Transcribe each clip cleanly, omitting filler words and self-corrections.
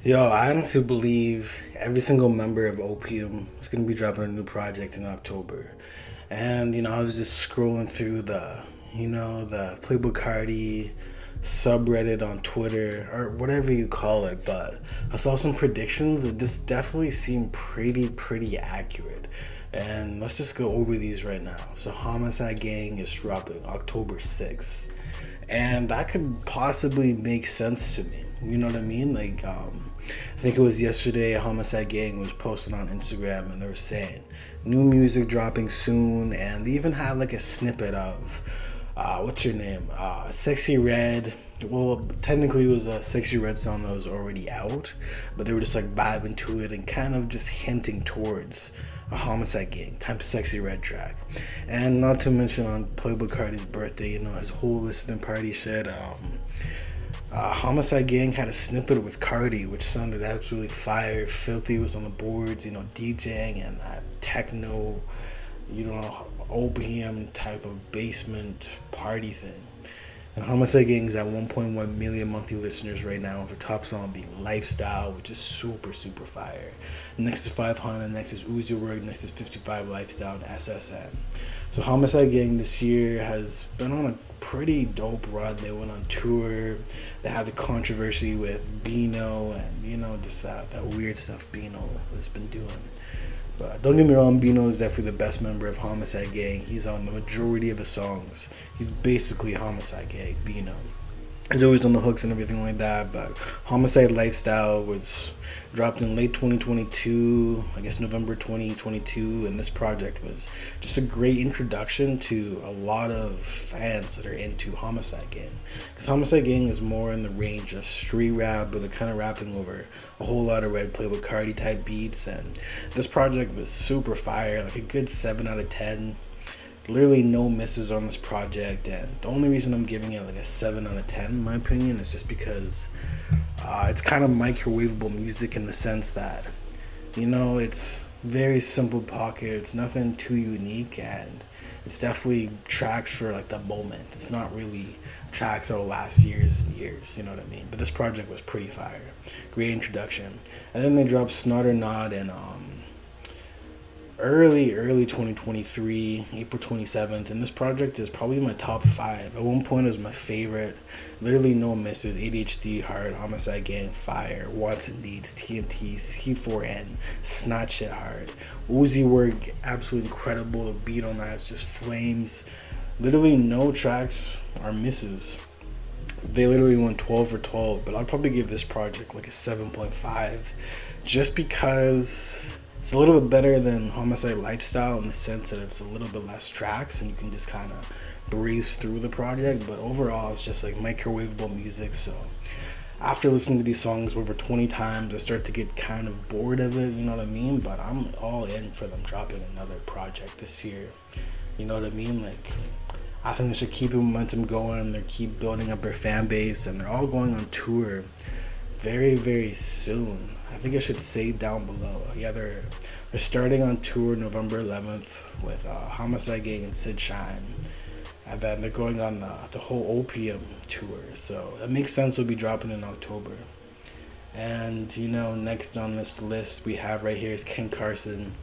Yo, I honestly believe every single member of Opium is going to be dropping a new project in October. And, I was just scrolling through the Playboi Carti subreddit on Twitter or whatever you call it, but I saw some predictions that just definitely seem pretty accurate. And let's just go over these right now. So, Homicide Gang is dropping October 6th, and that could possibly make sense to me. You know what I mean? I think it was yesterday. Homicide Gang was posting on Instagram, and they were saying new music dropping soon, and they even had like a snippet of what's her name, Sexy Red. Well, technically it was a Sexy Red song that was already out, but they were just like vibing to it and kind of just hinting towards a Homicide Gang type Sexy Red track. And not to mention on Playboi Carti's birthday, his whole listening party shit. Homicide Gang had a snippet with Carti, which sounded absolutely fire. Filthy was on the boards, DJing and that techno, opium type of basement party thing. And Homicide Gang's at 1.1 million monthly listeners right now, with the top song being Lifestyle, which is super fire. Next is 500, next is Uzi Word, next is 55 Lifestyle, and SSN. So Homicide Gang this year has been on a pretty dope run. They went on tour. They had the controversy with Bino and, just that weird stuff Bino has been doing. But don't get me wrong, Bino is definitely the best member of Homicide Gang. He's on the majority of the songs. He's basically Homicide Gang, Bino. He's always on the hooks and everything like that. But Homicide Lifestyle was dropped in late 2022, I guess November 2022. And this project was just a great introduction to a lot of fans that are into Homicide Gang. Because Homicide Gang is more in the range of street rap, but they're kind of rapping over a whole lot of Red Playboi Carti type beats. And this project was super fire, like a good 7 out of 10. Literally no misses on this project, and the only reason I'm giving it like a 7 out of 10 in my opinion is just because it's kind of microwavable music, in the sense that it's very simple pocket, it's nothing too unique, and it's definitely tracks for like the moment. It's not really tracks that'll last years and years, you know what I mean? But this project was pretty fire, great introduction. And then they dropped Snot or Not in early 2023, April 27th, and this project is probably my top 5. At one point it was my favorite. Literally no misses. ADHD, Hard, Homicide Gang, Fire, Watson Deeds, TNT, C4N, Snot Shit Hard. Uzi Work, absolutely incredible. The beat on that is just flames. Literally no tracks are misses. They literally went 12 for 12, but I'd probably give this project like a 7.5, just because it's a little bit better than Homicide Lifestyle in the sense that it's a little bit less tracks and you can just kind of breeze through the project. But overall, it's just like microwavable music. So after listening to these songs over 20 times, I start to get kind of bored of it, you know what I mean? But I'm all in for them dropping another project this year. You know what I mean? Like, I think they should keep the momentum going. They keep building up their fan base, and they're all going on tour very soon. I think I should say down below. Yeah, they're starting on tour November 11th with Homicide Gang and Sid Shine, and then they're going on the whole Opium tour. So it makes sense they'll be dropping in October. And next on this list we have right here is Ken Carson,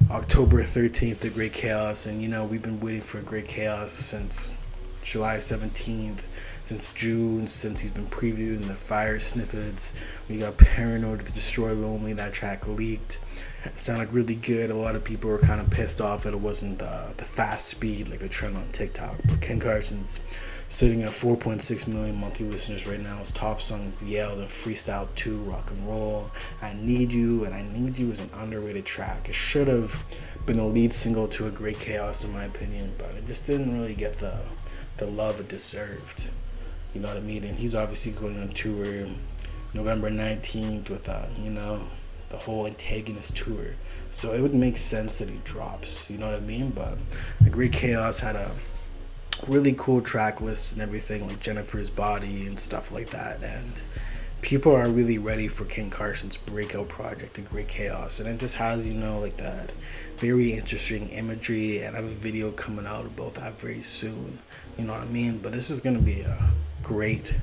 October 13th, The Great Chaos. And we've been waiting for Great Chaos since July 17th, since June, since he's been previewing the fire snippets. We got Paranoid to Destroy Lonely. That track leaked. It sounded really good. A lot of people were kind of pissed off that it wasn't the fast speed like the trend on TikTok. But Ken Carson's sitting at 4.6 million monthly listeners right now. His top song is Yelled and Freestyle 2, Rock and Roll. I Need You, and I Need You is an underrated track. It should have been a lead single to A Great Chaos in my opinion, but it just didn't really get the love it deserved. You know what I mean? And he's obviously going on tour November 19th with the whole Antagonist tour. So it would make sense that he drops, you know what I mean? But The Great Chaos had a really cool track list and everything, like Jennifer's Body and stuff like that. And people are really ready for Ken Carson's breakout project, The Great Chaos. And it just has, like that very interesting imagery, and I have a video coming out about that very soon. You know what I mean? But this is going to be a great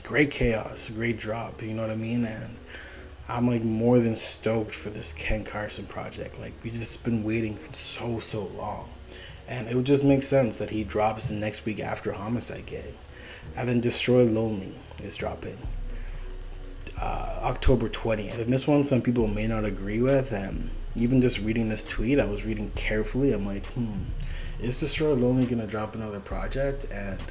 great chaos, great drop, you know what I mean? And I'm like more than stoked for this Ken Carson project. Like we just been waiting so long. And it would just make sense that he drops the next week after Homicide Gang. And then Destroy Lonely is dropping October 20th. And this one some people may not agree with. And even just reading this tweet, I was reading carefully. I'm like, is Destroy Lonely going to drop another project? And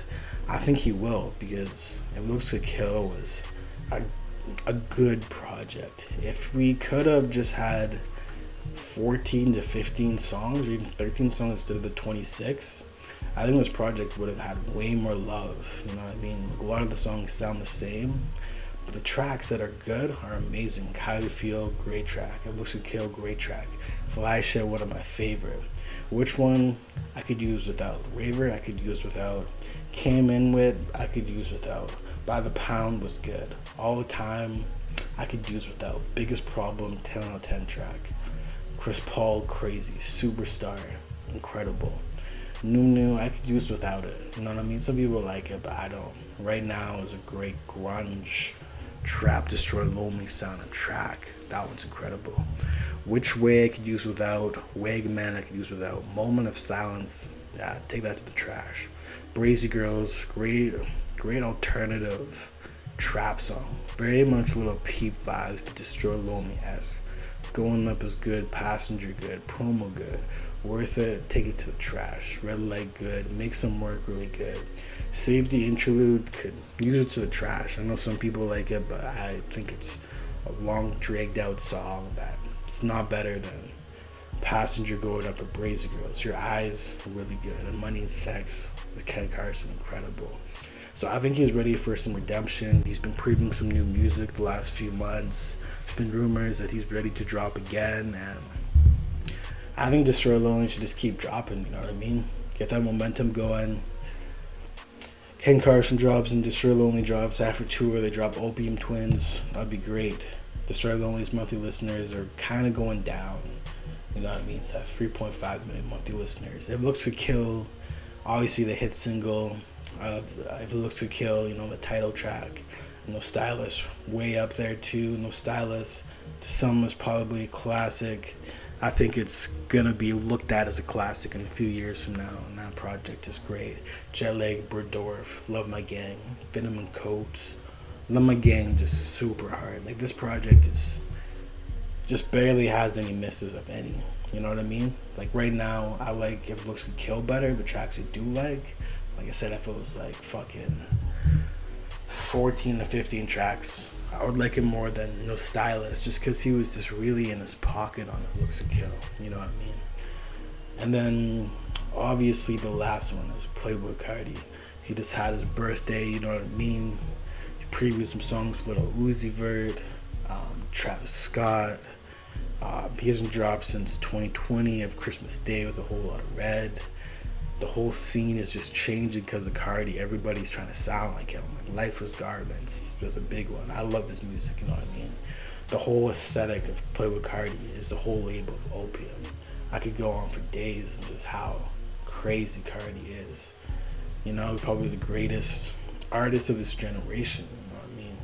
I think he will, because It Looks to Kill was a good project. If we could have just had 14 to 15 songs, or even 13 songs instead of the 26, I think this project would have had way more love. You know what I mean? A lot of the songs sound the same, but the tracks that are good are amazing. How You Feel, great track. It Looks to Kill, great track. Fly Shit, one of my favorite. Which One I could use without. Raver I could use without. Came In With I could use without. By the Pound was good. All the Time I could use without. Biggest Problem, 10 out of 10 track. Chris Paul, Crazy. Superstar, incredible. New I could use without it. You know what I mean? Some people like it, but I don't. Right Now is a great grunge, trap, Destroy Lonely sounding track. That one's incredible. Which Way I could use without. Wagman I could use without. Moment of Silence, yeah, take that to the trash. Brazy Girls, great alternative trap song. Very much Little Peep vibes, but Destroy Lonely-esque. Going Up is good. Passenger good. Promo good. Worth It, take it to the trash. Red Light good. Make Some Work really good. Safety Interlude, could use it to the trash. I know some people like it, but I think it's a long dragged out song that it's not better than Passenger Going Up or Brazy Girls. Your Eyes, really good. And Money and Sex with Ken Carson, incredible. So I think he's ready for some redemption. He's been previewing some new music the last few months. There's been rumors that he's ready to drop again, and I think Destroy Lonely should just keep dropping, you know what I mean? Get that momentum going. Ken Carson drops and Destroy Lonely drops. After tour, they drop Opium Twins. That'd be great. Destroy Lonely's monthly listeners are kind of going down. You know what I mean? It's at 3.5 million monthly listeners. It Looks to Kill, obviously the hit single. If It Looks to Kill, you know, the title track. No Stylist, way up there too. No Stylist, to some is probably a classic. I think it's gonna be looked at as a classic in a few years from now, and that project is great. Jetlag, Berdorf, Love My Gang, Venom and Coats. Love My Gang just super hard. Like this project is just barely has any misses of any. You know what I mean? Like right now, I like If It Looks to Kill better. The tracks I do like I said, if it was like fucking 14 to 15 tracks, I would like him more than No Stylist, just because he was just really in his pocket on It Looks to Kill. You know what I mean? And then obviously the last one is Playboi Carti. He just had his birthday, you know what I mean? He previewed some songs with Lil Uzi Vert, Travis Scott. He hasn't dropped since 2020 of Christmas Day with a whole lot of red. The whole scene is just changing because of Carti. Everybody's trying to sound like him. Like Life Was Garments was a big one. I love his music, you know what I mean? The whole aesthetic of Playboi Carti is the whole label of Opium. I could go on for days and just how crazy Carti is. You know, probably the greatest artist of his generation, you know what I mean?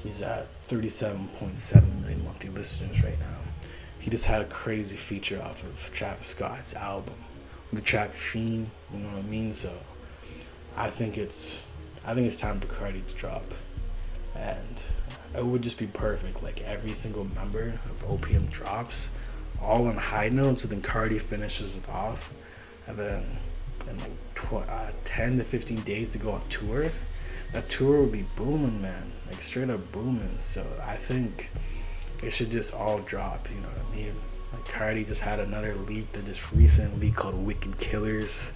He's at 37.7 million monthly listeners right now. He just had a crazy feature off of Travis Scott's album. The track Fiend, you know what I mean? So I think it's time for Carti to drop, and it would just be perfect. Like every single member of Opium drops, all on high notes, and then Carti finishes it off, and then in like 10 to 15 days to go on tour. That tour would be booming, man, like straight up booming. So I think it should just all drop, you know what I mean? Like Carti just had another leak that just recently called Wicked Killers.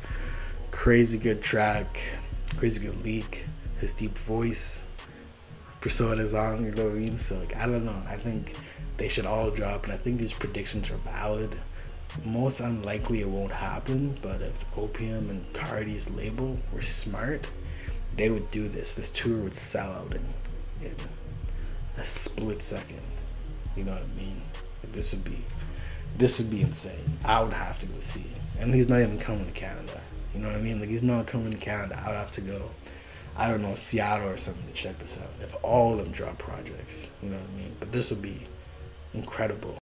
Crazy good track, crazy good leak. His deep voice, persona's on, you know what I mean? So like I don't know. I think they should all drop, and I think these predictions are valid. Most unlikely it won't happen, but if Opium and Carti's label were smart, they would do this. This tour would sell out in a split second. You know what I mean? Like this would be insane. I would have to go see it. And he's not even coming to Canada. You know what I mean? Like he's not coming to Canada. I would have to go. I don't know, Seattle or something to check this out. If all of them drop projects, you know what I mean? But this would be incredible.